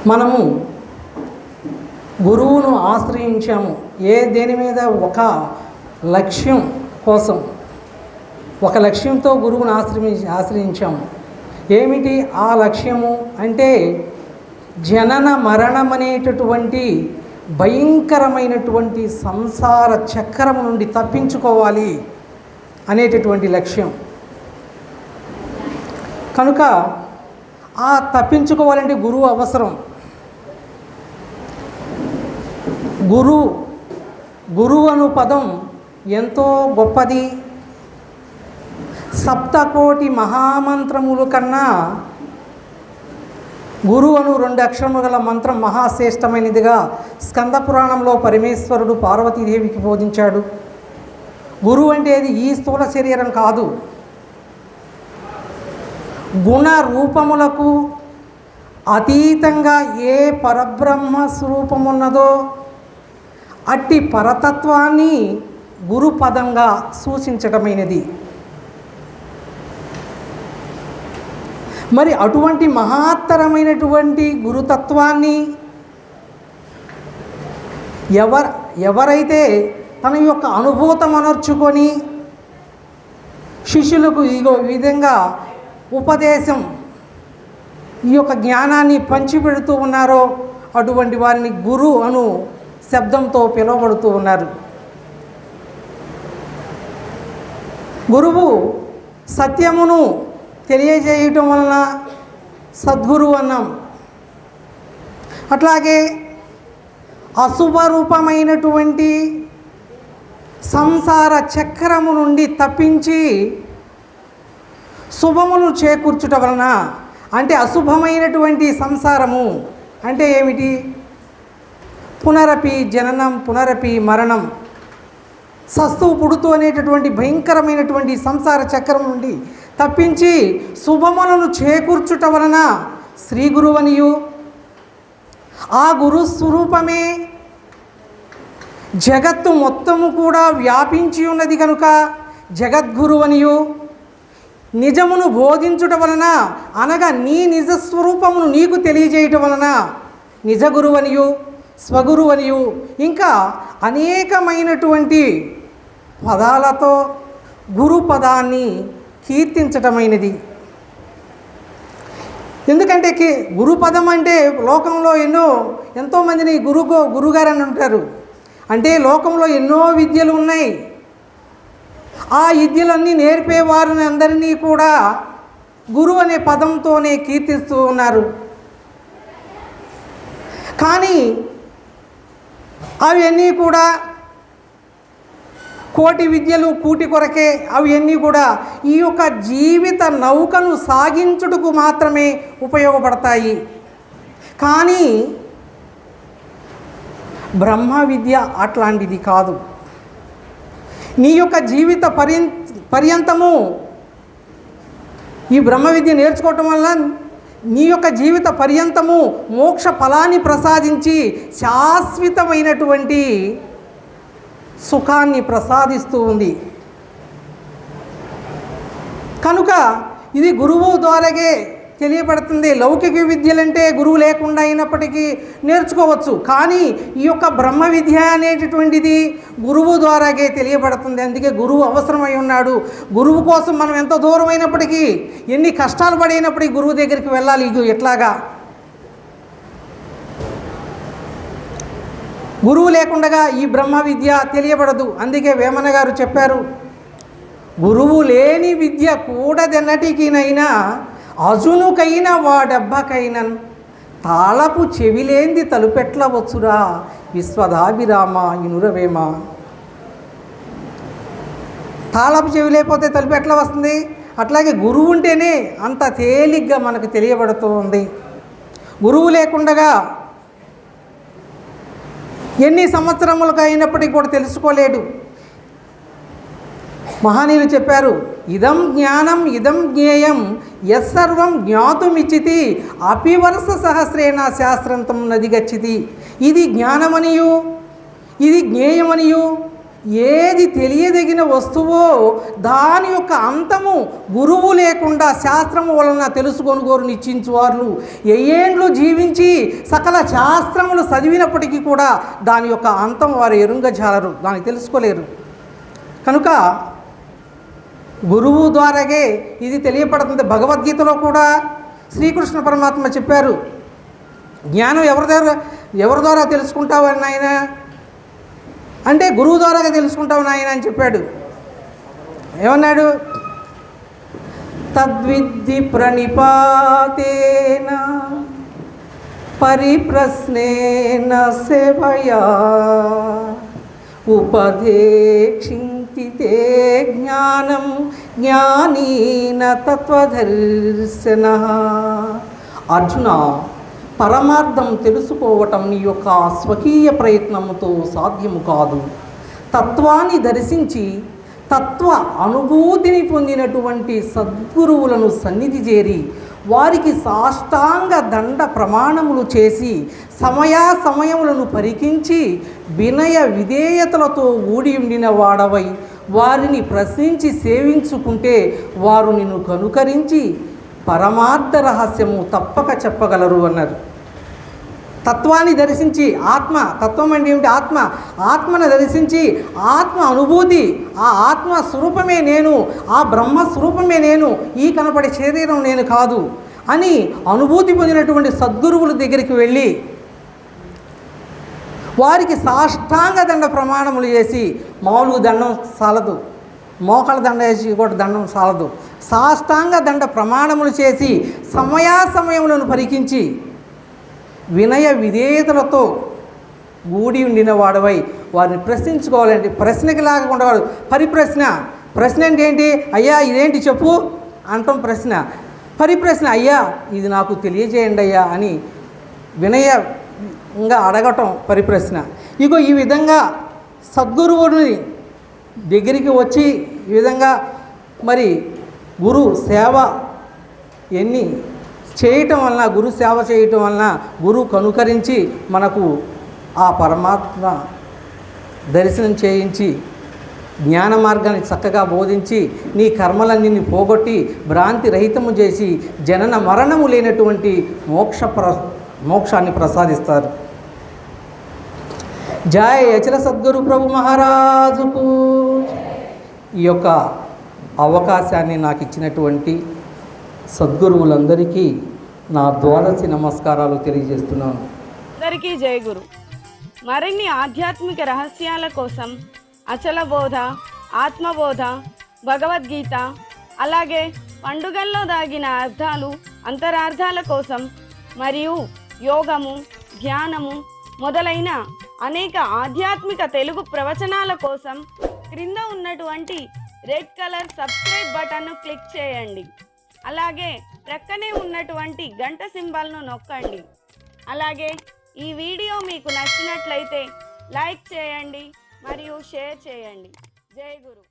మనము గురువును ఆశ్రయించాము దేని మీద ఒక లక్ష్యం కోసం, ఒక లక్ష్యంతో గురువును ఆశ్రయించాము. ఏమిటి ఆ లక్ష్యము అంటే జనన మరణం అనేటటువంటి భయంకరమైనటువంటి సంసార చక్రం నుండి తప్పించుకోవాలి అనేటటువంటి లక్ష్యం. కనుక ఆ తప్పించుకోవాలంటే గురువు అవసరం. గురువు అను పదం ఎంతో గొప్పది. సప్తకోటి మహామంత్రముల కన్నా గురు అను 2 అక్షరములు గల మంత్రం మహాశ్రేష్టమైనదిగా స్కంద పురాణంలో పరమేశ్వరుడు పార్వతీదేవికి బోధించాడు. గురువు అంటే అది ఈ స్థూల శరీరం కాదు. గుణ రూపములకు అతీతంగా ఏ పరబ్రహ్మ స్వరూపమున్నదో అట్టి పరతత్వాన్ని గురుపదంగా సూచించటమైనది. మరి అటువంటి మహత్తరమైనటువంటి గురుతత్వాన్ని ఎవరైతే తన యొక్క అనుభూతం అనర్చుకొని శిష్యులకు ఈ విధంగా ఉపదేశం, ఈ యొక్క జ్ఞానాన్ని పంచిపెడుతూ ఉన్నారో అటువంటి వారిని గురు అను శబ్దంతో పిలువబడుతూ ఉన్నారు. గురువు సత్యమును తెలియజేయటం వలన సద్గురు అన్నాం. అట్లాగే అశుభ రూపమైనటువంటి సంసార చక్రము నుండి తప్పించి శుభమును చేకూర్చుట వలన, అంటే అశుభమైనటువంటి సంసారము అంటే ఏమిటి? పునరపి జననం, పునరపి మరణం, సస్తు పుడుతూ అనేటటువంటి భయంకరమైనటువంటి సంసార చక్రం నుండి తప్పించి శుభములను చేకూర్చుట వలన శ్రీ గురువనియు, ఆ గురు స్వరూపమే జగత్తు మొత్తము కూడా వ్యాపించి ఉన్నది కనుక జగద్గురువనియు, నిజమును బోధించుట వలన అనగా నీ నిజస్వరూపమును నీకు తెలియజేయటం వలన నిజ గురువనియు, స్వగురువనియు, ఇంకా అనేకమైనటువంటి పదాలతో గురు పదాన్ని కీర్తించటమైనది. ఎందుకంటే గురుపదం అంటే లోకంలో ఎంతోమందిని గురుగారు అని అంటారు. అంటే లోకంలో ఎన్నో విద్యలు ఉన్నాయి. ఆ విద్యలన్నీ నేర్పేవారిని అందరినీ కూడా గురువు అనే పదంతోనే కీర్తిస్తూ ఉన్నారు. కానీ అవన్నీ కూడా కోటి విద్యలు కూటి కొరకే. అవన్నీ కూడా ఈ యొక్క జీవిత నౌకను సాగించుటకు మాత్రమే ఉపయోగపడతాయి. కానీ బ్రహ్మ విద్య అట్లాంటిది కాదు. నీ యొక్క జీవిత పర్యంతము ఈ బ్రహ్మ విద్య నేర్చుకోవటం వల్ల నీ యొక్క జీవిత పర్యంతము మోక్ష ఫలాన్ని ప్రసాదించి శాశ్వతమైనటువంటి సుఖాన్ని ప్రసాదిస్తూ ఉంది. కనుక ఇది గురువు ద్వారాగే తెలియబడుతుంది. లౌకిక విద్యలంటే గురువు లేకుండా అయినప్పటికీ నేర్చుకోవచ్చు. కానీ ఈ యొక్క బ్రహ్మ విద్య అనేటటువంటిది గురువు ద్వారాగే తెలియబడుతుంది. అందుకే గురువు అవసరమై ఉన్నాడు. గురువు కోసం మనం ఎంత దూరం అయినప్పటికీ, ఎన్ని కష్టాలు పడినప్పటికీ గురువు దగ్గరికి వెళ్ళాలి. ఎట్లాగా గురువు లేకుండా ఈ బ్రహ్మ విద్య తెలియబడదు. అందుకే వేమన గారు చెప్పారు, గురువు లేని విద్య కూడదెన్నటికినైనా అజునుకైన వాడెబ్బకైన తాళపు చెవిలేంది తలుపెట్ల వచ్చురా విశ్వదాభిరామ ఇనురవేమ. తాళపు చెవి లేకపోతే తలుపు ఎట్లా వస్తుంది? అట్లాగే గురువు ఉంటేనే అంత తేలిగ్గా మనకు తెలియబడుతూ ఉంది. గురువు లేకుండా ఎన్ని సంవత్సరములకు అయినప్పటికీ కూడా తెలుసుకోలేడు. మహనీయులు చెప్పారు, ఇదం జ్ఞానం ఇదం జ్ఞేయం యస్సర్వం జ్ఞాతుమిచ్చితి అపివర్ష సహస్రేణ శాస్త్రంతం నది గచ్చితి. ఇది జ్ఞానమనియు, ఇది జ్ఞేయమనియు, ఏది తెలియదగిన వస్తువో దాని యొక్క అంతము గురువు లేకుండా శాస్త్రము వలన తెలుసుకొనుగోరు నిశ్చించువారు ఏండ్లు జీవించి సకల శాస్త్రములు చదివినప్పటికీ కూడా దాని యొక్క అంతం వారు ఎరుంగజాలరు, దాన్ని తెలుసుకోలేరు. కనుక గురువు ద్వారాగే ఇది తెలియపడుతుంది. భగవద్గీతలో కూడా శ్రీకృష్ణ పరమాత్మ చెప్పారు, జ్ఞానం ఎవరి ద్వారా తెలుసుకుంటావు అని ఆయన అంటే గురువు ద్వారాగా తెలుసుకుంటావు నాయన అని చెప్పాడు. ఏమన్నాడు? తద్విద్ధి ప్రణిపాతేన పరిప్రశ్నేన సేవయా ఉపదేక్షింతి తే జ్ఞానం జ్ఞానీన తత్వదర్శన. అర్జున, పరమార్థం తెలుసుకోవటం నీ యొక్క స్వకీయ ప్రయత్నముతో సాధ్యము కాదు. తత్వాన్ని దర్శించి తత్వ అనుభూతిని పొందినటువంటి సద్గురువులను సన్నిధి చేరి వారికి సాష్టాంగ దండ ప్రమాణములు చేసి సమయములను పరికించి వినయ విధేయతలతో ఊడి ఉండిన వాడవై వారిని ప్రశ్నించి సేవించుకుంటే వారు నిన్ను కనుకరించి పరమార్థ రహస్యము తప్పక చెప్పగలరు అన్నారు. తత్వాన్ని దర్శించి తత్వం అంటే ఏమిటి? ఆత్మను దర్శించి ఆత్మ అనుభూతి, ఆ ఆత్మ స్వరూపమే నేను, ఆ బ్రహ్మ స్వరూపమే నేను, ఈ కనపడే శరీరం నేను కాదు అని అనుభూతి పొందినటువంటి సద్గురువుల దగ్గరికి వెళ్ళి వారికి సాష్టాంగ దండ ప్రమాణములు చేసి, మామూలుగా దండం సాలదు, మోకాళ్ళ దండ వేసి కూడా దండం సాలదు, సాష్టాంగ దండ ప్రమాణములు చేసి సమయములను పరికించి వినయ విధేయతలతో ఊడి ఉండిన వాడవై వారిని ప్రశ్నించుకోవాలండి. ప్రశ్నకి లాగకుండా వాడు ప్రశ్న అంటే ఏంటి? అయ్యా ఇదేంటి చెప్పు అంటాం ప్రశ్న. పరిప్రశ్న, అయ్యా ఇది నాకు తెలియజేయండి అయ్యా అని వినయంగా అడగటం పరిప్రశ్న. ఇగో ఈ విధంగా సద్గురువుని దగ్గరికి వచ్చి ఈ విధంగా మరి గురు సేవ చేయటం వలన, గురు సేవ చేయటం వలన గురువు కనుకరించి మనకు ఆ పరమాత్మ దర్శనం చేయించి జ్ఞాన మార్గాన్ని చక్కగా బోధించి నీ కర్మలన్నీ పోగొట్టి భ్రాంతి రహితము చేసి జనన మరణము లేనటువంటి మోక్షాన్ని ప్రసాదిస్తారు. జై అచల సద్గురు ప్రభు మహారాజుకు. ఈ యొక్క అవకాశాన్ని నాకు ఇచ్చినటువంటి సద్గురువులందరికీ నా ద్వాదశి నమస్కారాలు తెలియజేస్తున్నాను. అందరికీ జై గురు. మరిన్ని ఆధ్యాత్మిక రహస్యాల కోసం అచల బోధ, ఆత్మబోధ, భగవద్గీత, అలాగే పండుగల్లో దాగిన అర్థాలు, అంతరార్థాల కోసం మరియు యోగము, ధ్యానము మొదలైన అనేక ఆధ్యాత్మిక తెలుగు ప్రవచనాల కోసం క్రింద ఉన్నటువంటి రెడ్ కలర్ సబ్స్క్రైబ్ బటన్ను క్లిక్ చేయండి. అలాగే ప్రక్కనే ఉన్నటువంటి గంట సింబల్ను నొక్కండి. అలాగే ఈ వీడియో మీకు నచ్చినట్లయితే లైక్ చేయండి మరియు షేర్ చేయండి. జై గురు.